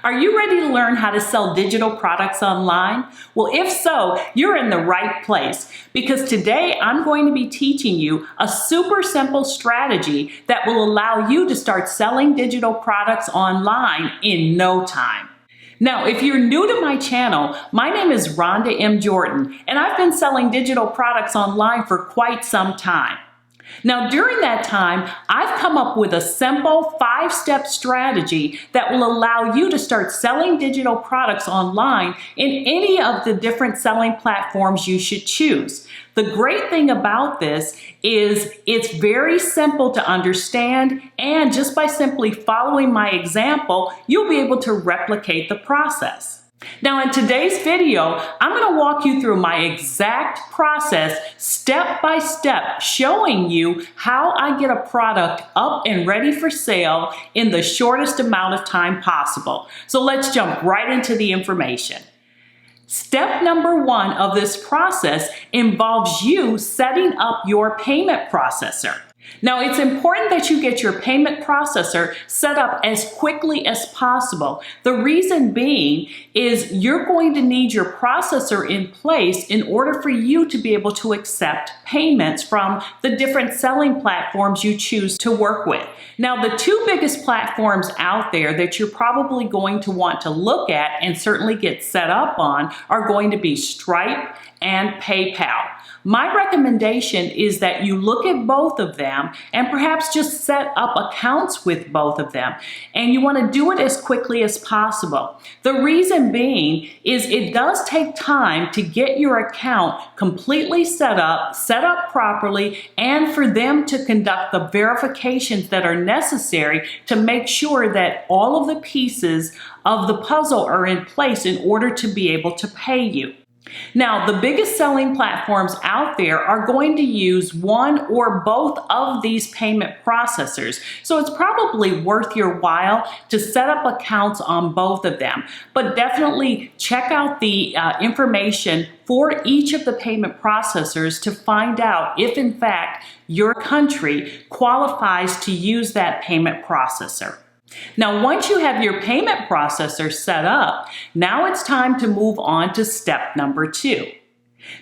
Are you ready to learn how to sell digital products online? Well, if so, you're in the right place because today I'm going to be teaching you a super simple strategy that will allow you to start selling digital products online in no time. Now, if you're new to my channel, my name is Rhonda M. Jordan, and I've been selling digital products online for quite some time. Now, during that time, I've come up with a simple 5-step strategy that will allow you to start selling digital products online in any of the different selling platforms you should choose. The great thing about this is it's very simple to understand, and just by simply following my example, you'll be able to replicate the process. Now, in today's video, I'm going to walk you through my exact process step by step, showing you how I get a product up and ready for sale in the shortest amount of time possible. So let's jump right into the information. Step number 1 of this process involves you setting up your payment processor. Now, it's important that you get your payment processor set up as quickly as possible. The reason being is you're going to need your processor in place in order for you to be able to accept payments from the different selling platforms you choose to work with. Now, the 2 biggest platforms out there that you're probably going to want to look at and certainly get set up on are going to be Stripe and PayPal. My recommendation is that you look at both of them and perhaps just set up accounts with both of them. And you want to do it as quickly as possible. The reason being is it does take time to get your account completely set up properly, and for them to conduct the verifications that are necessary to make sure that all of the pieces of the puzzle are in place in order to be able to pay you. Now, the biggest selling platforms out there are going to use one or both of these payment processors. So it's probably worth your while to set up accounts on both of them. But definitely check out the information for each of the payment processors to find out if in fact your country qualifies to use that payment processor. Now, once you have your payment processor set up, now it's time to move on to step number 2.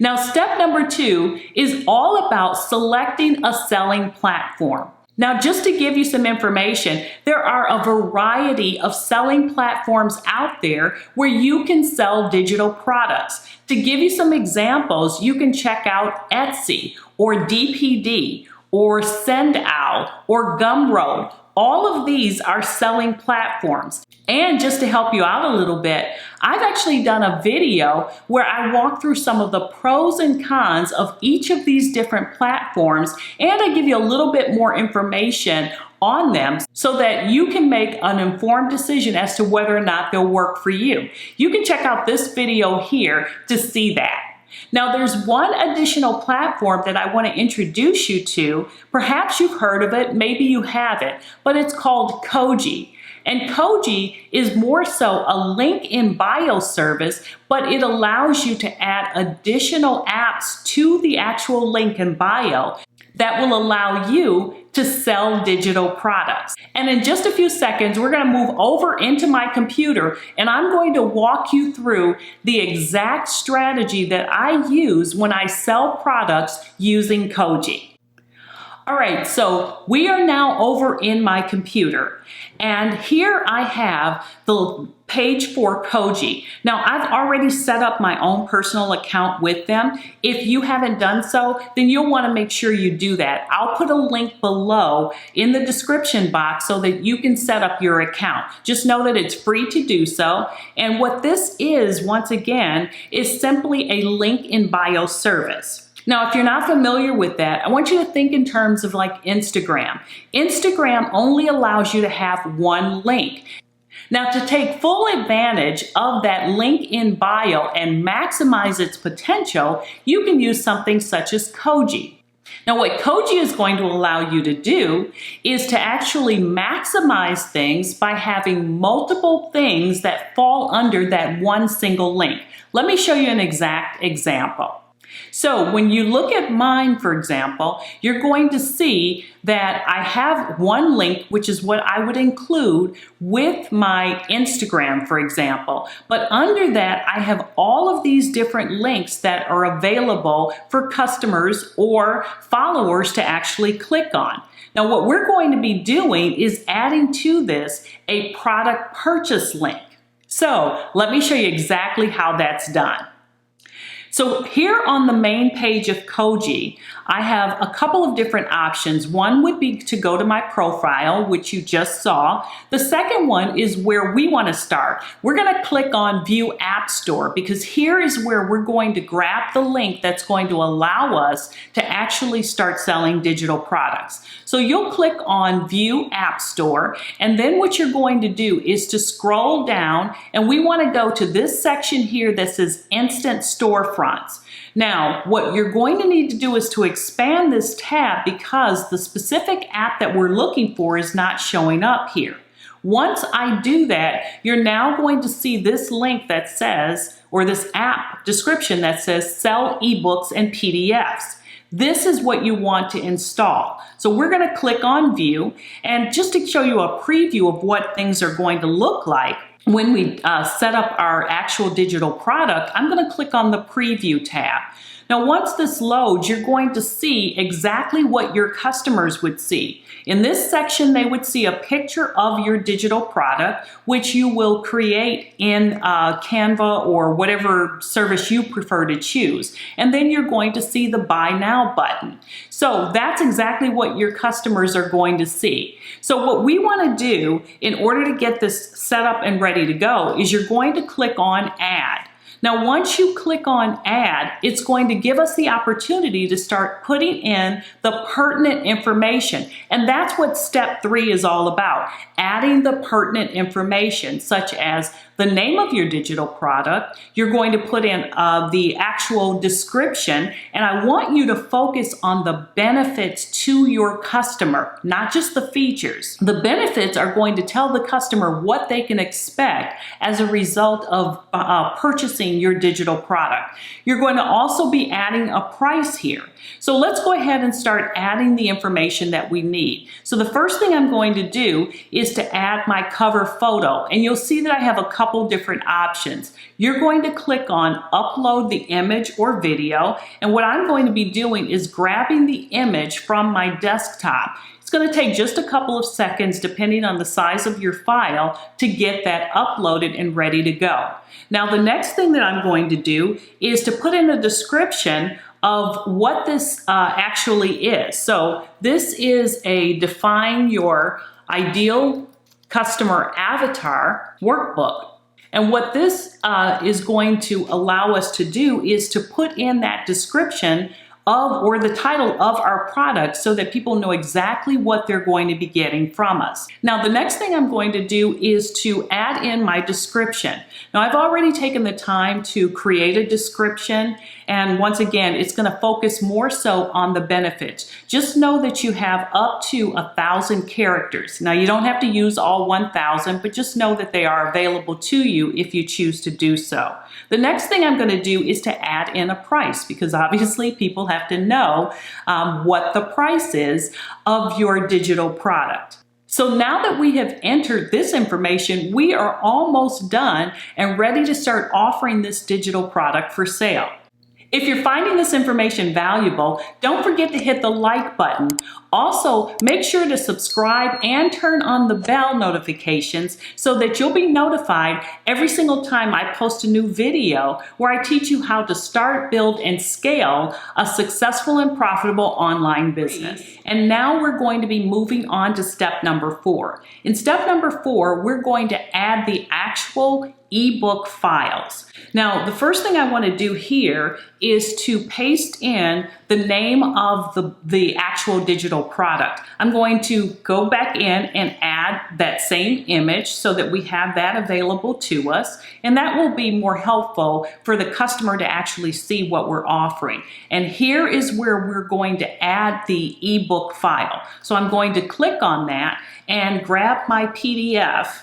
Now, step number 2 is all about selecting a selling platform. Now, just to give you some information, there are a variety of selling platforms out there where you can sell digital products. To give you some examples, you can check out Etsy or DPD or SendOwl or Gumroad. All of these are selling platforms. And just to help you out a little bit, I've actually done a video where I walk through some of the pros and cons of each of these different platforms, and I give you a little bit more information on them so that you can make an informed decision as to whether or not they'll work for you. You can check out this video here to see that. Now, there's one additional platform that I want to introduce you to. Perhaps you've heard of it, maybe you haven't, but it's called Koji. And Koji is more so a link in bio service, but it allows you to add additional apps to the actual link in bio that will allow you to sell digital products. And in just a few seconds, we're going to move over into my computer and I'm going to walk you through the exact strategy that I use when I sell products using Koji. All right, so we are now over in my computer, and here I have the page for Koji. Now, I've already set up my own personal account with them. If you haven't done so, then you'll want to make sure you do that. I'll put a link below in the description box so that you can set up your account. Just know that it's free to do so. And what this is, once again, is simply a link in bio service. Now, if you're not familiar with that, I want you to think in terms of like Instagram. Instagram only allows you to have one link. Now, to take full advantage of that link in bio and maximize its potential, you can use something such as Koji. Now, what Koji is going to allow you to do is to actually maximize things by having multiple things that fall under that one single link. Let me show you an exact example. So when you look at mine, for example, you're going to see that I have one link, which is what I would include with my Instagram, for example. But under that, I have all of these different links that are available for customers or followers to actually click on. Now, what we're going to be doing is adding to this a product purchase link. So let me show you exactly how that's done. So here on the main page of Koji, I have a couple of different options. One would be to go to my profile, which you just saw. The second one is where we want to start. We're going to click on View App Store because here is where we're going to grab the link that's going to allow us to actually start selling digital products. So you'll click on View App Store, and then what you're going to do is to scroll down, and we want to go to this section here that says Instant Storefronts. Now, what you're going to need to do is to expand this tab because the specific app that we're looking for is not showing up here. Once I do that, you're now going to see this link that says, or this app description that says Sell eBooks and PDFs. This is what you want to install. So we're going to click on View, and just to show you a preview of what things are going to look like, when we set up our actual digital product, I'm going to click on the Preview tab. Now, once this loads, you're going to see exactly what your customers would see. In this section, they would see a picture of your digital product, which you will create in Canva or whatever service you prefer to choose. And then you're going to see the Buy Now button. So that's exactly what your customers are going to see. So what we want to do in order to get this set up and ready to go is you're going to click on Add. Now, once you click on Add, it's going to give us the opportunity to start putting in the pertinent information. And that's what step 3 is all about, adding the pertinent information, such as the name of your digital product. You're going to put in the actual description, and I want you to focus on the benefits to your customer, not just the features. The benefits are going to tell the customer what they can expect as a result of purchasing your digital product. You're going to also be adding a price here. So let's go ahead and start adding the information that we need. So the first thing I'm going to do is to add my cover photo, and you'll see that I have a couple different options. You're going to click on Upload the image or video, and what I'm going to be doing is grabbing the image from my desktop. It's going to take just a couple of seconds, depending on the size of your file, to get that uploaded and ready to go. Now, the next thing that I'm going to do is to put in a description of what this actually is. So this is a Define Your Ideal Customer Avatar workbook. And what this is going to allow us to do is to put in that description of or the title of our product so that people know exactly what they're going to be getting from us. Now, the next thing I'm going to do is to add in my description. Now, I've already taken the time to create a description, and once again, it's going to focus more so on the benefits. Just know that you have up to 1,000 characters. Now, you don't have to use all 1,000, but just know that they are available to you if you choose to do so. The next thing I'm going to do is to add in a price, because obviously people have to know what the price is of your digital product. So now that we have entered this information, we are almost done and ready to start offering this digital product for sale. If you're finding this information valuable, don't forget to hit the like button. Also, make sure to subscribe and turn on the bell notifications so that you'll be notified every single time I post a new video where I teach you how to start, build, and scale a successful and profitable online business. And now we're going to be moving on to step number 4. In step number 4, we're going to add the actual ebook files. Now, the first thing I want to do here is to paste in the name of the actual digital product. I'm going to go back in and add that same image so that we have that available to us, and that will be more helpful for the customer to actually see what we're offering. And here is where we're going to add the ebook file. So I'm going to click on that and grab my PDF.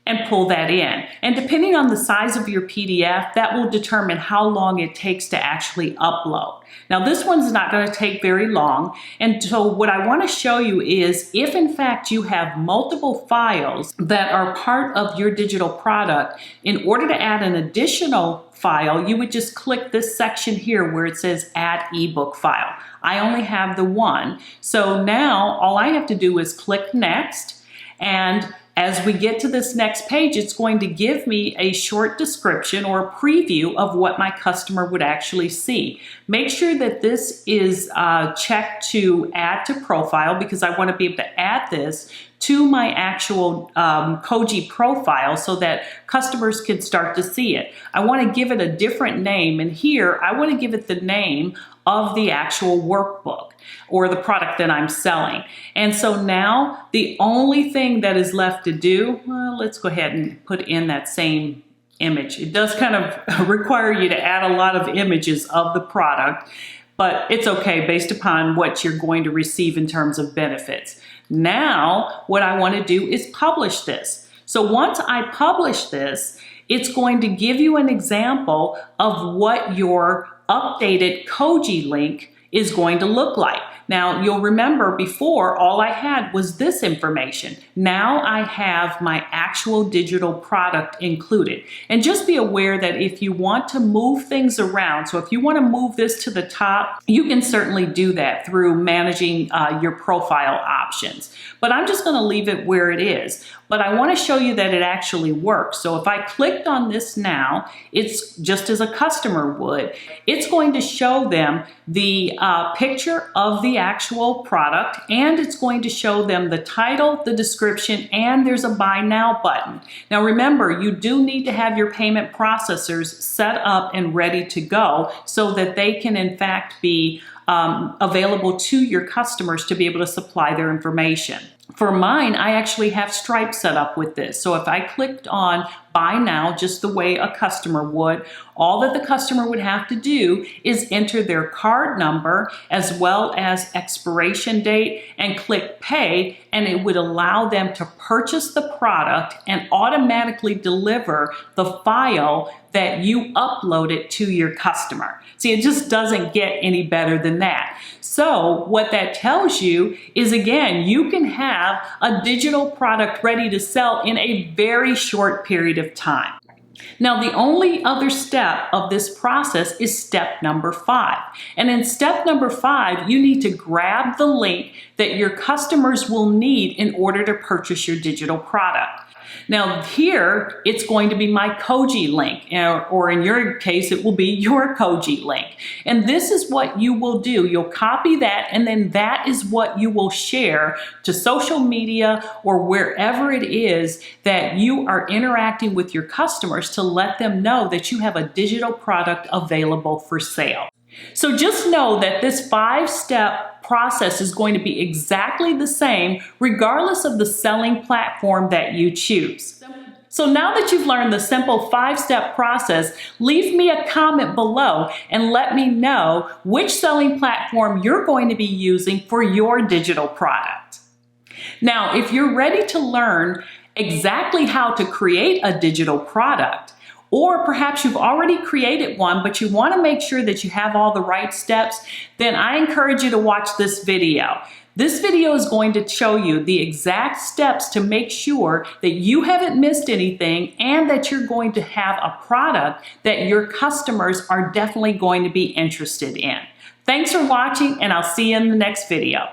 and pull that in. And depending on the size of your PDF, that will determine how long it takes to actually upload. Now this one's not going to take very long, and so what I want to show you is if in fact you have multiple files that are part of your digital product, in order to add an additional file, you would just click this section here where it says add ebook file. I only have the one, so now all I have to do is click next, and as we get to this next page, it's going to give me a short description or a preview of what my customer would actually see. Make sure that this is checked to add to profile, because I want to be able to add this to my actual Koji profile so that customers can start to see it. I want to give it a different name, and here I want to give it the name of the actual workbook or the product that I'm selling. And so now the only thing that is left to do, well, let's go ahead and put in that same image. It does kind of require you to add a lot of images of the product, but it's okay based upon what you're going to receive in terms of benefits. Now, what I want to do is publish this. So once I publish this, it's going to give you an example of what your updated Koji link is going to look like. Now, you'll remember before all I had was this information. Now I have my actual digital product included. And just be aware that if you want to move things around, so if you want to move this to the top, you can certainly do that through managing your profile options. But I'm just going to leave it where it is. But I want to show you that it actually works. So if I clicked on this now, it's just as a customer would, it's going to show them the picture of the actual product, and it's going to show them the title, the description, and there's a buy now button. Now remember, you do need to have your payment processors set up and ready to go so that they can in fact be available to your customers to be able to supply their information. For mine, I actually have Stripe set up with this. So if I clicked on buy now, just the way a customer would, all that the customer would have to do is enter their card number as well as expiration date and click pay, and it would allow them to purchase the product and automatically deliver the file that you uploaded to your customer. See, it just doesn't get any better than that. So what that tells you is, again, you can have a digital product ready to sell in a very short period of time. Now, the only other step of this process is step number 5. And in step number 5, you need to grab the link that your customers will need in order to purchase your digital product. Now here, it's going to be my Koji link, or in your case, it will be your Koji link. And this is what you will do. You'll copy that, and then that is what you will share to social media or wherever it is that you are interacting with your customers to let them know that you have a digital product available for sale. So just know that this 5-step process is going to be exactly the same regardless of the selling platform that you choose. So now that you've learned the simple 5-step process, leave me a comment below and let me know which selling platform you're going to be using for your digital product. Now, if you're ready to learn exactly how to create a digital product, or perhaps you've already created one, but you want to make sure that you have all the right steps, then I encourage you to watch this video. This video is going to show you the exact steps to make sure that you haven't missed anything and that you're going to have a product that your customers are definitely going to be interested in. Thanks for watching, and I'll see you in the next video.